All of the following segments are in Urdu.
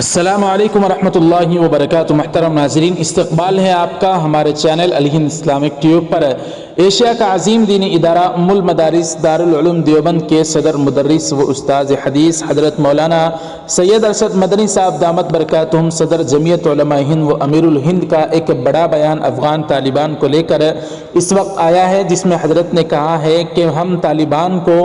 السلام علیکم ورحمۃ اللہ وبرکاتہ۔ محترم ناظرین، استقبال ہے آپ کا ہمارے چینل الہند اسلامک ٹیوب پر۔ ایشیا کا عظیم دینی ادارہ ام المدارس دارالعلوم دیوبند کے صدر مدرس و استاذ حدیث حضرت مولانا سید ارشد مدنی صاحب دامت برکاتہم صدر جمعیت علماء ہند و امیر الہند کا ایک بڑا بیان افغان طالبان کو لے کر اس وقت آیا ہے، جس میں حضرت نے کہا ہے کہ ہم طالبان کو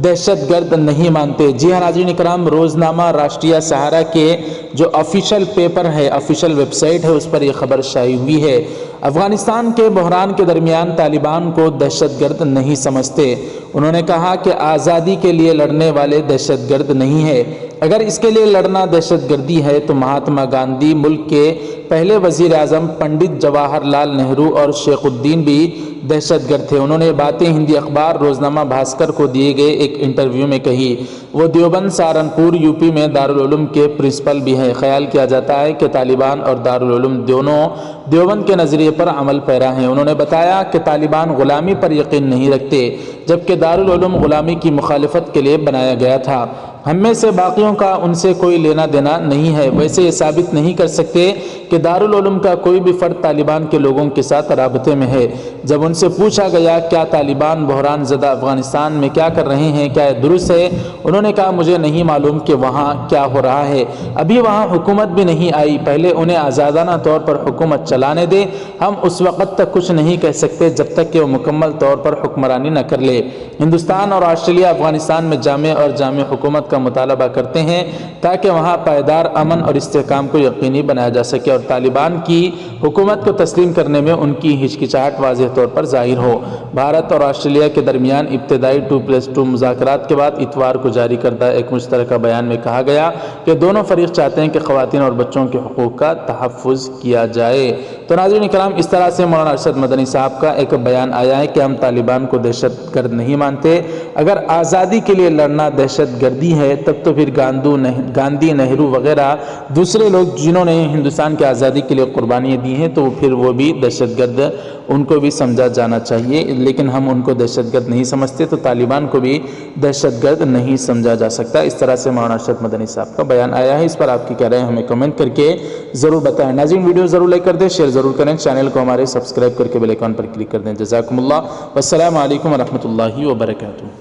دہشت گرد نہیں مانتے۔ جی ہاں ناظرین کرام، روزنامہ راشٹریہ سہارا کے جو آفیشیل پیپر ہے، آفیشیل ویب سائٹ ہے، اس پر یہ خبر شائع ہوئی ہے۔ افغانستان کے بحران کے درمیان طالبان کو دہشت گرد نہیں سمجھتے۔ انہوں نے کہا کہ آزادی کے لیے لڑنے والے دہشت گرد نہیں ہے۔ اگر اس کے لیے لڑنا دہشت گردی ہے تو مہاتما گاندھی، ملک کے پہلے وزیر اعظم پنڈت جواہر لال نہرو اور شیخ الدین بھی دہشت گرد تھے۔ انہوں نے باتیں ہندی اخبار روزنامہ بھاسکر کو دیے گئے ایک انٹرویو میں کہی۔ وہ دیوبند سہارنپور یوپی میں دارالعلوم کے پرنسپل بھی ہیں۔ خیال کیا جاتا ہے کہ طالبان اور دارالعلوم دونوں دیوبند کے نظریے پر عمل پیرا ہیں۔ انہوں نے بتایا کہ طالبان غلامی پر یقین نہیں رکھتے، جبکہ دارالعلوم غلامی کی مخالفت کے لیے بنایا گیا تھا۔ ہم میں سے باقیوں کا ان سے کوئی لینا دینا نہیں ہے۔ ویسے یہ ثابت نہیں کر سکتے کہ دارالعلوم کا کوئی بھی فرد طالبان کے لوگوں کے ساتھ رابطے میں ہے۔ جب ان سے پوچھا گیا کیا طالبان بحران زدہ افغانستان میں کیا کر رہے ہیں، کیا یہ درست ہے، انہوں نے کہا مجھے نہیں معلوم کہ وہاں کیا ہو رہا ہے۔ ابھی وہاں حکومت بھی نہیں آئی، پہلے انہیں آزادانہ طور پر حکومت چلانے دے۔ ہم اس وقت تک کچھ نہیں کہہ سکتے جب تک کہ وہ مکمل طور پر حکمرانی نہ کر لے۔ ہندوستان اور آسٹریلیا افغانستان میں جامع حکومت کا مطالبہ کرتے ہیں تاکہ وہاں پائیدار امن اور استحکام کو یقینی بنایا جا سکے اور طالبان کی حکومت کو تسلیم کرنے میں ان کی ہچکچاہٹ واضح طور پر ظاہر ہو۔ بھارت اور آسٹریلیا کے درمیان ابتدائی 2+2 مذاکرات کے بعد اتوار کو جاری کردہ ایک مشترکہ بیان میں کہا گیا کہ دونوں فریق چاہتے ہیں کہ خواتین اور بچوں کے حقوق کا تحفظ کیا جائے۔ تو ناظرین کرام، اس طرح سے مولانا ارشد مدنی صاحب کا ایک بیان آیا ہے کہ ہم طالبان کو دہشت گرد نہیں مانتے۔ اگر آزادی کے لیے لڑنا دہشت گردی ہے تب تو پھر گاندھی، نہرو وغیرہ دوسرے لوگ جنہوں نے ہندوستان کی آزادی کے لیے قربانیاں دی ہیں تو پھر وہ بھی دہشت گرد ان کو بھی سمجھا جانا چاہیے، لیکن ہم ان کو دہشت گرد نہیں سمجھتے تو طالبان کو بھی دہشت گرد نہیں سمجھا جا سکتا۔ اس طرح سے مولانا ارشد مدنی صاحب کا بیان آیا ہے۔ اس پر آپ کی کہہ رہے ہیں ہمیں کمنٹ کر کے ضرور بتائیں۔ ناظرین ویڈیو ضرور لائک کر دیں، شیئر ضرور کریں، چینل کو ہمارے سبسکرائب کر کے بیل آئیکن پر کلک کر دیں۔ جزاکم اللہ، والسلام علیکم ورحمۃ اللہ وبرکاتہ۔